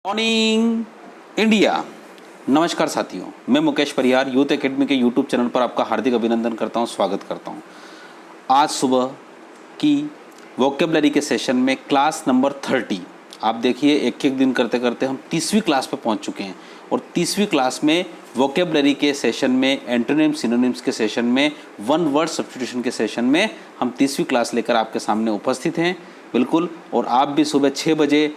Morning India. नमस्कार साथियों, मैं मुकेश परिहार यूथ एकेडमी के यूट्यूब चैनल पर आपका हार्दिक अभिनंदन करता हूं, स्वागत करता हूं। आज सुबह की वोकेबलरी के सेशन में क्लास नंबर 30, आप देखिए एक एक दिन करते करते हम 30वीं क्लास पर पहुंच चुके हैं और 30वीं क्लास में वोकेबलरी के सेशन में, एंटोनिम सिनोनिम्स के सेशन में, वन वर्ड सब्स्टिट्यूशन के सेशन में हम 30वीं क्लास लेकर आपके सामने उपस्थित हैं। बिल्कुल, और आप भी सुबह 6 बजे,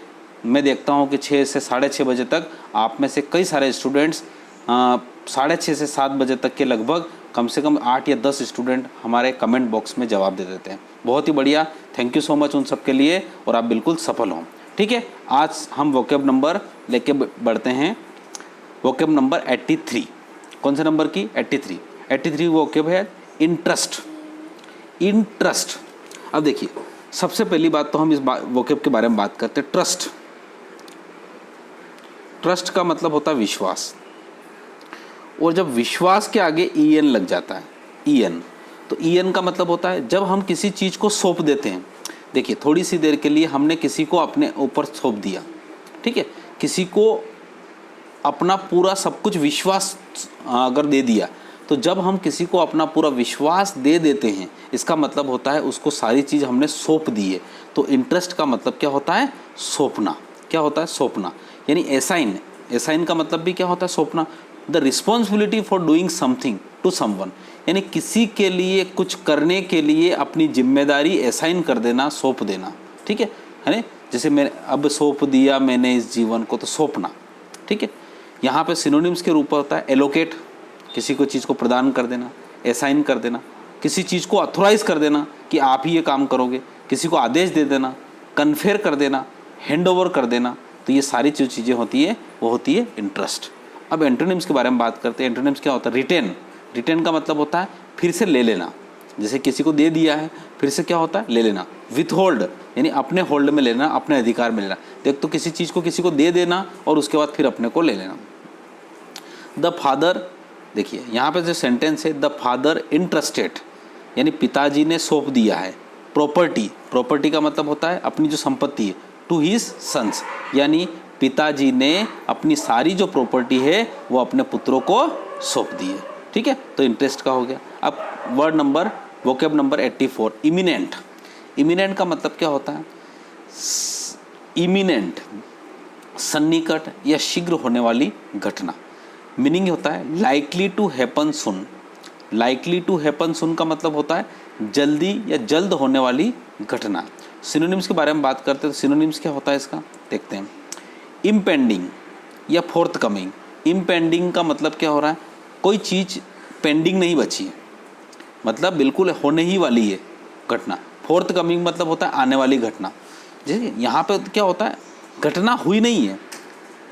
मैं देखता हूं कि 6 से 6:30 बजे तक आप में से कई सारे स्टूडेंट्स 6:30 से 7 बजे तक के लगभग कम से कम 8 या 10 स्टूडेंट हमारे कमेंट बॉक्स में जवाब दे देते हैं। बहुत ही बढ़िया, थैंक यू सो मच उन सब के लिए, और आप बिल्कुल सफल हों। ठीक है, आज हम वोकेब नंबर लेके बढ़ते हैं। वोकेब नंबर 83, कौन से नंबर की? 83 वोकेब है इंटरेस्ट। इंटरेस्ट, अब देखिए सबसे पहली बात तो हम इस वोकेब के बारे में बात करते हैं। ट्रस्ट। ट्रस्ट का मतलब होता है विश्वास, और जब विश्वास के आगे ईएन लग जाता है, ईएन, तो ईएन का मतलब होता है जब हम किसी चीज़ को सौंप देते हैं। देखिए थोड़ी सी देर के लिए हमने किसी को अपने ऊपर सौंप दिया, ठीक है, किसी को अपना पूरा सब कुछ विश्वास अगर दे दिया, तो जब हम किसी को अपना पूरा विश्वास दे देते हैं, इसका मतलब होता है उसको सारी चीज़ हमने सौंप दी है। तो इंटरेस्ट का मतलब क्या होता है? सौंपना। क्या होता है? सौंपना। यानी एसाइन, एसाइन का मतलब भी क्या होता है? सौंपना। The responsibility for doing something to someone, यानी किसी के लिए कुछ करने के लिए अपनी जिम्मेदारी एसाइन कर देना, सौंप देना। ठीक है ना? जैसे मैं अब सौंप दिया मैंने इस जीवन को, तो सौंपना। ठीक है, यहाँ पे सिनोनिम्स के रूप में होता है एलोकेट, किसी को चीज़ को प्रदान कर देना, एसाइन कर देना, किसी चीज़ को ऑथोराइज कर देना कि आप ही ये काम करोगे, किसी को आदेश दे देना, कन्फेयर कर देना, हैंड ओवर कर देना। तो ये सारी जो चीज़ें होती है वो होती है इंटरेस्ट। अब एंटोनिम्स के बारे में बात करते हैं। एंटोनिम्स क्या होता है? रिटेन। रिटेन का मतलब होता है फिर से ले लेना। जैसे किसी को दे दिया है, फिर से क्या होता है? ले लेना। विथहोल्ड, यानी अपने होल्ड में लेना, अपने अधिकार में लेना। देख तो किसी चीज़ को किसी को दे देना और उसके बाद फिर अपने को ले लेना। द फादर, देखिए यहाँ पे जो सेंटेंस है, द फादर इंटरेस्टेड, यानी पिताजी ने सौंप दिया है। प्रॉपर्टी, प्रॉपर्टी का मतलब होता है अपनी जो संपत्ति है, टू हिज सन्स, यानी पिताजी ने अपनी सारी जो प्रॉपर्टी है वो अपने पुत्रों को सौंप दी है। ठीक है, तो इंटरेस्ट का हो गया। अब word number, vocab number 84, imminent. Imminent का मतलब क्या होता है? इमिनेंट, सन्निकट या शीघ्र होने वाली घटना। मीनिंग होता है likely to happen soon. Likely to happen soon का मतलब होता है जल्दी या जल्द होने वाली घटना। सिनोनिम्स के बारे में बात करते हैं तो सिनोनिम्स क्या होता है इसका देखते हैं। इम्पेंडिंग या फोर्थ कमिंग। इम्पेंडिंग का मतलब क्या हो रहा है? कोई चीज़ पेंडिंग नहीं बची है, मतलब बिल्कुल होने ही वाली है घटना। फोर्थ कमिंग मतलब होता है आने वाली घटना। जैसे यहाँ पे क्या होता है? घटना हुई नहीं है,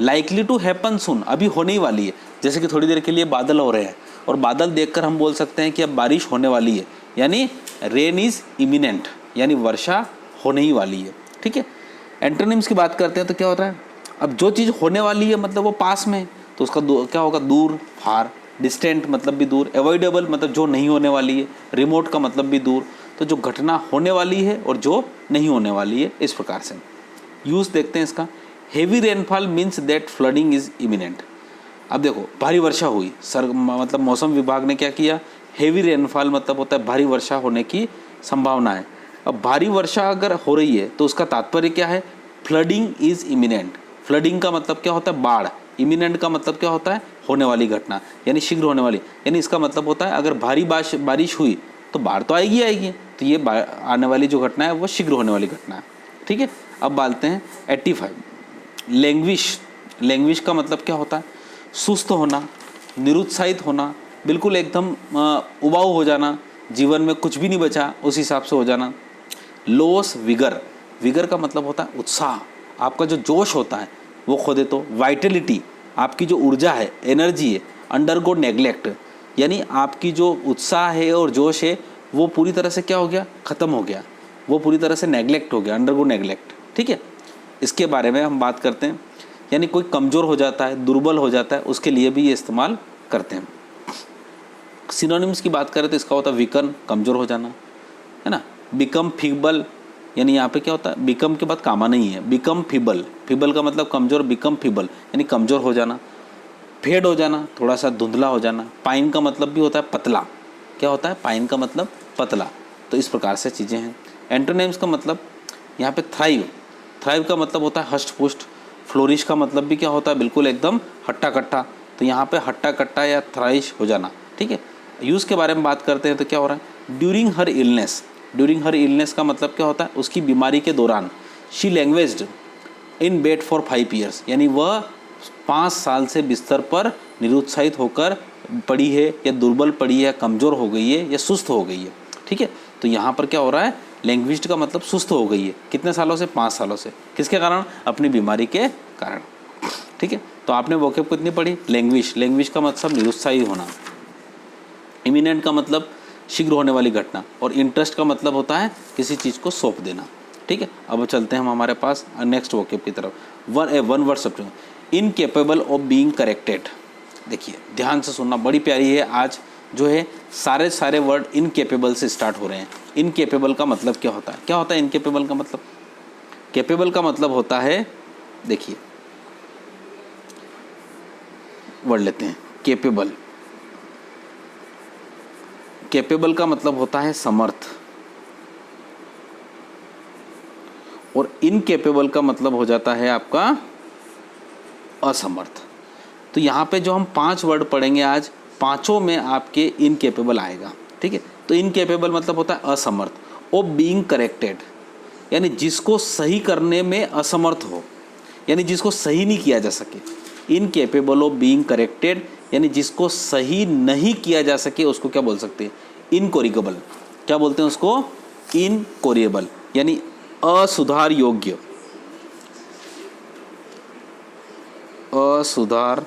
लाइकली टू हैपन सुन, अभी होने ही वाली है। जैसे कि थोड़ी देर के लिए बादल हो रहे हैं और बादल देखकर हम बोल सकते हैं कि अब बारिश होने वाली है, यानी रेन इज़ इमिनेंट, यानी वर्षा होने ही वाली है। ठीक है, एंटोनिम्स की बात करते हैं तो क्या होता है? अब जो चीज़ होने वाली है मतलब वो पास में है, तो उसका क्या होगा? दूर, फार। डिस्टेंट मतलब भी दूर। अवॉइडेबल मतलब जो नहीं होने वाली है। रिमोट का मतलब भी दूर। तो जो घटना होने वाली है और जो नहीं होने वाली है, इस प्रकार से यूज़ देखते हैं इसका। Heavy rainfall means that flooding is imminent. अब देखो भारी वर्षा हुई, मतलब मौसम विभाग ने क्या किया? हेवी रेनफॉल मतलब होता है भारी वर्षा होने की संभावना है। अब भारी वर्षा अगर हो रही है तो उसका तात्पर्य क्या है? Flooding is imminent. फ्लडिंग का मतलब क्या होता है? बाढ़। इमिनेंट का मतलब क्या होता है? होने वाली घटना, यानी शीघ्र होने वाली। यानी इसका मतलब होता है अगर भारी बारिश हुई तो बाढ़ तो आएगी आएगी, तो ये आने वाली जो घटना है वो शीघ्र होने वाली घटना है। ठीक है, अब बालते हैं 85, लैंग्विश। लैंग्विश का मतलब क्या होता है? सुस्त होना, निरुत्साहित होना, बिल्कुल एकदम उबाऊ हो जाना, जीवन में कुछ भी नहीं बचा उस हिसाब से हो जाना। Loss vigour. विगर का मतलब होता है उत्साह, आपका जो जोश होता है वो खो दे। तो वाइटलिटी, आपकी जो ऊर्जा है, एनर्जी है। अंडरगो नेग्लेक्ट, यानी आपकी जो उत्साह है और जोश है वो पूरी तरह से क्या हो गया? ख़त्म हो गया, वो पूरी तरह से नेग्लेक्ट हो गया, अंडरगो नेग्लेक्ट। ठीक है, इसके बारे में हम बात करते हैं। यानी कोई कमज़ोर हो जाता है, दुर्बल हो जाता है, उसके लिए भी ये इस्तेमाल करते हैं। सिनोनिम्स की बात करें तो इसका होता है वीकन, कमज़ोर हो जाना, है ना। बिकम फीबल, यानी यहाँ पे क्या होता है, बिकम के बाद कामा नहीं है, बिकम फीबल, फीबल का मतलब कमज़ोर, बिकम फीबल यानी कमज़ोर हो जाना, फेड हो जाना, थोड़ा सा धुंधला हो जाना। पाइन का मतलब भी होता है पतला, क्या होता है, पाइन का मतलब पतला। तो इस प्रकार से चीज़ें हैं। एंटोनिम्स का मतलब यहाँ पे थ्राइव, थ्राइव का मतलब होता है हष्ट पुष्ट। फ्लोरिश का मतलब भी क्या होता है, बिल्कुल एकदम हट्टा कट्टा। तो यहाँ पे हट्टा कट्टा या थ्राइश हो जाना, ठीक है। यूज़ के बारे में बात करते हैं तो क्या हो रहा है, during her illness, during her illness का मतलब क्या होता है, उसकी बीमारी के दौरान। She languished in bed for 5 years, यानी वह 5 साल से बिस्तर पर निरुत्साहित होकर पड़ी है, या दुर्बल पड़ी है, कमज़ोर हो गई है, या सुस्त हो गई है, ठीक है। तो यहाँ पर क्या हो रहा है, लैंग्वेज्ड का मतलब सुस्त हो गई है, कितने सालों से, 5 सालों से। किसके कारण, अपनी बीमारी के कारण, ठीक है। तो आपने वोकैब कितनी पढ़ी, लैंग्वेज, लैंग्वेज का मतलब निरुत्साही होना। इमिनेंट का मतलब शीघ्र होने वाली घटना, और इंटरेस्ट का मतलब होता है किसी चीज़ को सौंप देना, ठीक है। अब चलते हैं हम हमारे पास नेक्स्ट वोकैब की तरफ। One word subject, incapable of being corrected. देखिए ध्यान से सुनना, बड़ी प्यारी है। आज जो है सारे वर्ड इनकेपेबल से स्टार्ट हो रहे हैं। इनकेपेबल का मतलब क्या होता है, क्या होता है इनकेपेबल का मतलब, कैपेबल का मतलब होता है, देखिए वर्ड लेते हैं, कैपेबल, कैपेबल का मतलब होता है समर्थ, और इनकेपेबल का मतलब हो जाता है आपका असमर्थ। तो यहाँ पे जो हम 5 वर्ड पढ़ेंगे आज, पांचों में आपके इनकेपेबल आएगा, ठीक है। तो इनकेपेबल मतलब होता है असमर्थ, ऑफ बीइंग करेक्टेड यानी जिसको सही करने में असमर्थ हो, यानी जिसको सही नहीं किया जा सके। इनकेपेबल ऑफ बीइंग करेक्टेड यानी जिसको सही नहीं किया जा सके, उसको क्या बोल सकते हैं, इनकोरिगेबल। क्या बोलते हैं उसको, इनकोरिएबल यानी असुधार योग्य, असुधार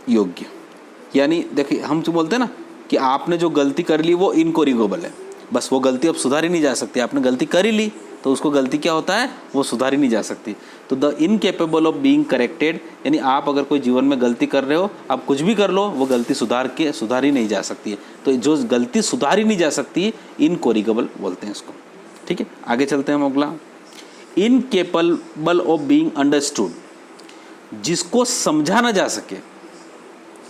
योग्य। यानी देखिए हम जो बोलते हैं ना कि आपने जो गलती कर ली वो इनकोरिगेबल है, बस वो गलती अब सुधारी नहीं जा सकती। आपने गलती कर ही ली तो उसको गलती क्या होता है, वो सुधारी नहीं जा सकती। तो the incapable of being corrected यानी आप अगर कोई जीवन में गलती कर रहे हो, आप कुछ भी कर लो, वो गलती सुधारी नहीं जा सकती है। तो जो गलती सुधारी नहीं जा सकती, इनकोरिगेबल बोलते हैं इसको, ठीक है। आगे चलते हैं हम अगला, इनकेपेबल ऑफ बीइंग अंडरस्टूड, जिसको समझा ना जा सके।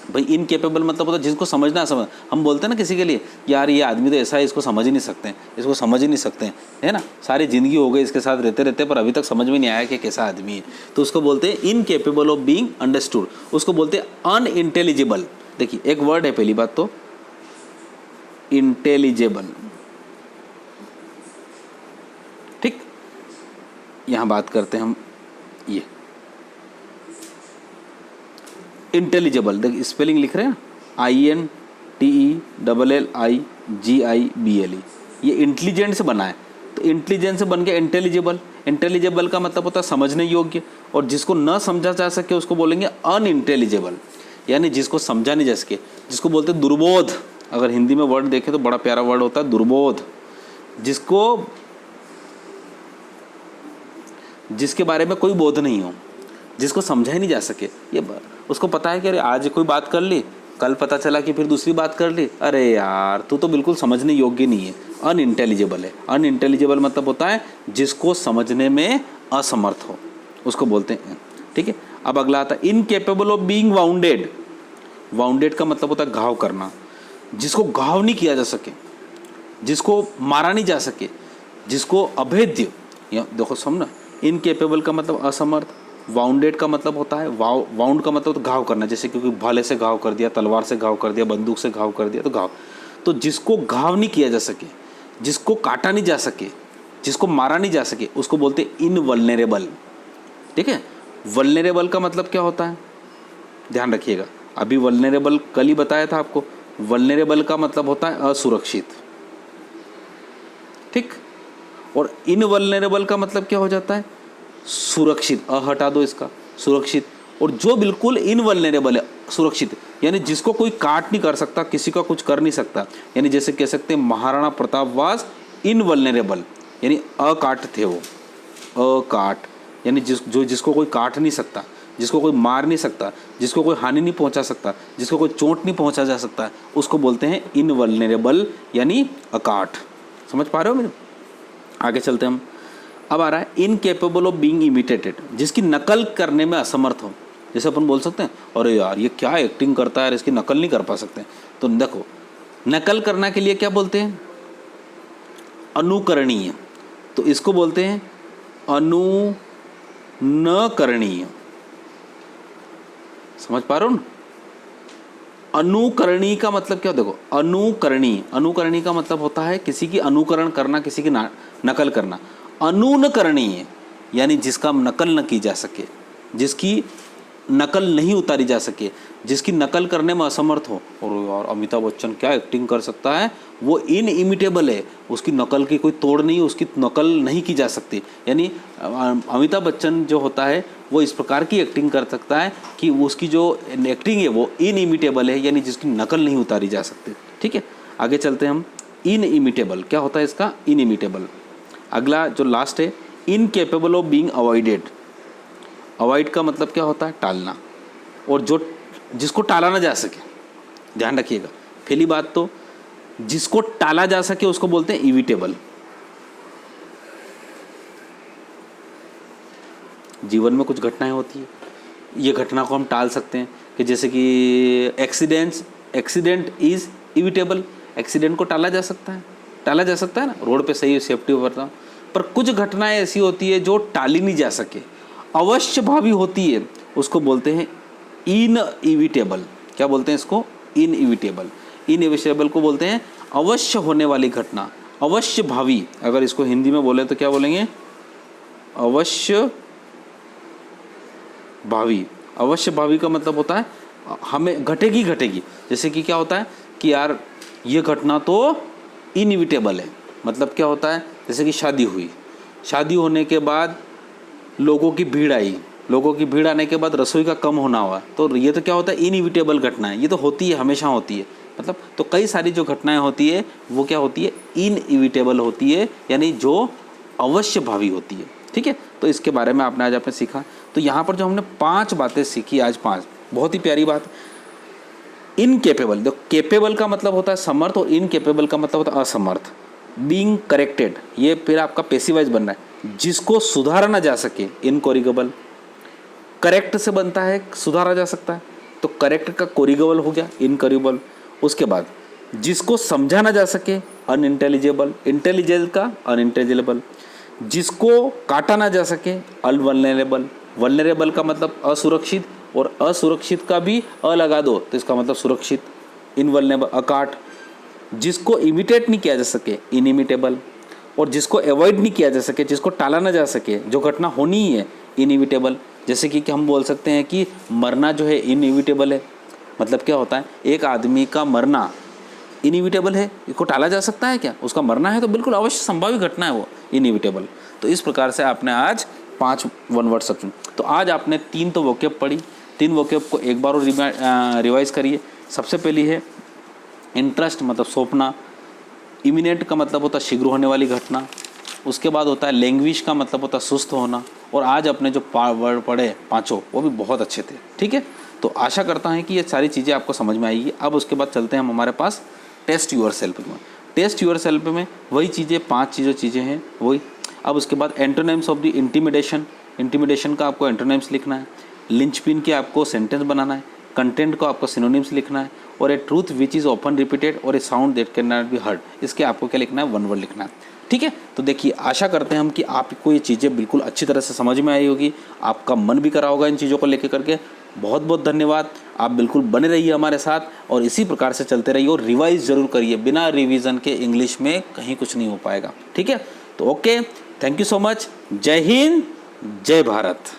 भाई इनकेपेबल मतलब होता है जिसको समझना समझ, हम बोलते हैं ना किसी के लिए, यार ये आदमी तो ऐसा है, इसको समझ ही नहीं सकते, इसको समझ ही नहीं सकते, है ना, सारी ज़िंदगी हो गई इसके साथ रहते रहते पर अभी तक समझ में नहीं आया कि कैसा आदमी है। तो उसको बोलते हैं इनकेपेबल ऑफ बीइंग अंडरस्टूड, उसको बोलते हैं अनइंटेलिजिबल। देखिए एक वर्ड है, पहली बात तो इंटेलिजिबल, ठीक। यहाँ बात करते हैं हम ये इंटेलिजिबल, देखिए स्पेलिंग लिख रहे हैं INTELLIGIBLE, ये इंटेलिजेंट से बना है। तो इंटेलिजेंट से बन गया इंटेलिजिबल। इंटेलिजिबल का मतलब होता है समझने योग्य, और जिसको न समझा जा सके उसको बोलेंगे अनइंटेलिजिबल, यानी जिसको समझा नहीं जा सके, जिसको बोलते हैं दुर्बोध। अगर हिंदी में वर्ड देखें तो बड़ा प्यारा वर्ड होता है दुर्बोध, जिसके बारे में कोई बोध नहीं हो, जिसको समझा ही नहीं जा सके। ये उसको पता है कि अरे आज कोई बात कर ली, कल पता चला कि फिर दूसरी बात कर ली, अरे यार तू तो बिल्कुल समझने योग्य नहीं है, अनइंटेलिजिबल है। अनइंटेलिजिबल मतलब होता है जिसको समझने में असमर्थ हो, उसको बोलते हैं, ठीक है। अब अगला आता है incapable of being bounded. Bounded का मतलब होता है घाव करना, जिसको घाव नहीं किया जा सके, जिसको मारा नहीं जा सके, जिसको अभेद्य, देखो समझना, इनकेपेबल का मतलब असमर्थ, वाउंडेड का मतलब होता है वाउंड का मतलब तो घाव करना, जैसे क्योंकि भाले से घाव कर दिया, तलवार से घाव कर दिया, बंदूक से घाव कर दिया, तो घाव। तो जिसको घाव नहीं किया जा सके, जिसको काटा नहीं जा सके, जिसको मारा नहीं जा सके, उसको बोलते हैं इनवल्नरेबल, ठीक है। वल्नरेबल का मतलब क्या होता है, ध्यान रखिएगा, अभी वल्नरेबल कल ही बताया था आपको। वल्नरेबल का मतलब होता है असुरक्षित, ठीक। और इनवल्नरेबल का मतलब क्या हो जाता है, सुरक्षित, हटा दो इसका, सुरक्षित। और जो बिल्कुल इनवल्नरेबल है, सुरक्षित, यानी जिसको कोई काट नहीं कर सकता, किसी का कुछ कर नहीं सकता, यानी जैसे कह सकते हैं महाराणा प्रताप वाज इनवल्नरेबल, यानी अकाट थे वो, अकाट यानी जिसको कोई काट नहीं सकता, जिसको कोई मार नहीं सकता, जिसको कोई हानि नहीं पहुंचा सकता, जिसको कोई चोट नहीं पहुंचा जा सकता, उसको बोलते हैं इनवल्नरेबल यानी अकाट। समझ पा रहे हो मेरे, आगे चलते हम। अब आ रहा है इनकेपेबल ऑफ बीइंग इमिटेटेड, जिसकी नकल करने में असमर्थ हो। जैसे अपन बोल सकते हैं अरे यार ये क्या एक्टिंग करता है, इसकी नकल नहीं कर पा सकते। तो देखो नकल करना के लिए क्या बोलते हैं, अनुकरणीय, तो इसको बोलते हैं अनुनकरणीय। समझ पा रहे हो ना? अनुकरणीय का मतलब क्या, देखो अनुकरणीय का मतलब होता है किसी की अनुकरण करना, किसी की नकल करना। अनुनकरणीय यानी जिसका नकल न की जा सके, जिसकी नकल नहीं उतारी जा सके, जिसकी नकल करने में असमर्थ हो। और यार अमिताभ बच्चन क्या एक्टिंग कर सकता है, वो इनइमिटेबल है, उसकी नकल की कोई तोड़ नहीं, उसकी नकल नहीं की जा सकती। यानी अमिताभ बच्चन जो होता है वो इस प्रकार की एक्टिंग कर सकता है कि उसकी जो एक्टिंग है वो इनइमिटेबल है, यानी जिसकी नकल नहीं उतारी जा सकती। ठीक है, आगे चलते हैं हम। इनइमिटेबल क्या होता है इसका, इनइमिटेबल। अगला जो लास्ट है incapable of being avoided. Avoid का मतलब क्या होता है, टालना, और जो जिसको टाला ना जा सके, ध्यान रखिएगा। पहली बात तो जिसको टाला जा सके उसको बोलते हैं इविटेबल। जीवन में कुछ घटनाएं होती है, ये घटना को हम टाल सकते हैं, कि जैसे कि एक्सीडेंट इज इविटेबल, एक्सीडेंट को टाला जा सकता है ना, रोड पे सही सेफ्टी बरता। पर कुछ घटनाएं ऐसी होती है जो टाली नहीं जा सके, अवश्य भावी होती है, उसको बोलते हैं इनइविटेबल। क्या बोलते हैं इसको, इनइविटेबल। इनइविटेबल को बोलते हैं अवश्य होने वाली घटना, अवश्य भावी। अगर इसको हिंदी में बोले तो क्या बोलेंगे, अवश्य भावी। अवश्य भावी का मतलब होता है हमें घटेगी। जैसे कि क्या होता है कि यार ये घटना तो इनइविटेबल है, मतलब क्या होता है, जैसे कि शादी हुई, शादी होने के बाद लोगों की भीड़ आई, लोगों की भीड़ आने के बाद रसोई का कम होना हुआ, तो ये तो क्या होता है, इनइविटेबल घटना है, ये तो होती है, हमेशा होती है। मतलब तो कई सारी जो घटनाएं होती है वो क्या होती है, इनइविटेबल होती है, यानी जो अवश्य भावी होती है। ठीक है, तो इसके बारे में आज आपने सीखा। तो यहाँ पर जो हमने 5 बातें सीखी आज, 5 बहुत ही प्यारी बात। इनकेपेबल, देखो केपेबल का मतलब होता है समर्थ और इनकेपेबल का मतलब होता है असमर्थ। बीइंग करेक्टेड, ये फिर आपका पैसिवाइज बन रहा है, जिसको सुधारा ना जा सके, इनकोरिगेबल। करेक्ट से बनता है सुधारा जा सकता है, तो करेक्ट का कोरिगेबल हो गया, इनकोरिगेबल। उसके बाद जिसको समझा ना जा सके, अनइंटेलिजिबल, इंटेलिजेबल का अनइंटेलिजिबल। जिसको काटा ना जा सके, अनवल्नरेबल, वल्नरेबल का मतलब असुरक्षित, और असुरक्षित का भी अ लगा दो तो इसका मतलब सुरक्षित, इनवल्नरेबल, अकाट। जिसको इमिटेट नहीं किया जा सके, इनइमिटेबल, और जिसको अवॉइड नहीं किया जा सके, जिसको टाला ना जा सके, जो घटना होनी ही है, इनइविटेबल। जैसे कि हम बोल सकते हैं कि मरना जो है इनइविटेबल है, मतलब क्या होता है, एक आदमी का मरना इनइविटेबल है, इसको टाला जा सकता है क्या, उसका मरना है तो बिल्कुल अवश्य संभावित घटना है वो, इनइविटेबल। तो इस प्रकार से आपने आज 5 वन वर्ड सब। तो आज आपने 3 तो वोकैब पढ़ी, 3 वोकैब को एक बार और रिवाइज करिए। सबसे पहली है इंटरेस्ट, मतलब सौंपना। इमिनेंट का मतलब होता है शीघ्र होने वाली घटना। उसके बाद होता है लैंग्वेज का मतलब होता है सुस्त होना। और आज अपने जो वर्ड पढ़े 5 वो भी बहुत अच्छे थे। ठीक है, तो आशा करता हूँ कि ये सारी चीज़ें आपको समझ में आएगी। अब उसके बाद चलते हैं हम हमारे पास टेस्ट यूर सेल्फ में। टेस्ट यूर सेल्फ में वही चीज़ें 5 चीज़ें हैं वही। अब उसके बाद एंटोनिम्स ऑफ द इंटिमिडेशन का आपको एंटोनिम्स लिखना है। लिंचपिन के आपको सेंटेंस बनाना है। कंटेंट को आपको सिनोनिम्स लिखना है। और a truth which is often repeated और a sound that can not be heard, इसके आपको क्या लिखना है, 1 वर्ड लिखना है। ठीक है, तो देखिए आशा करते हैं हम कि आपको ये चीज़ें बिल्कुल अच्छी तरह से समझ में आई होगी, आपका मन भी करा होगा इन चीज़ों को लेकर करके। बहुत बहुत धन्यवाद। आप बिल्कुल बने रहिए हमारे साथ और इसी प्रकार से चलते रहिए और रिवाइज ज़रूर करिए। बिना रिवीजन के इंग्लिश में कहीं कुछ नहीं हो पाएगा। ठीक है, तो okay, thank you so much. जय हिंद, जय भारत।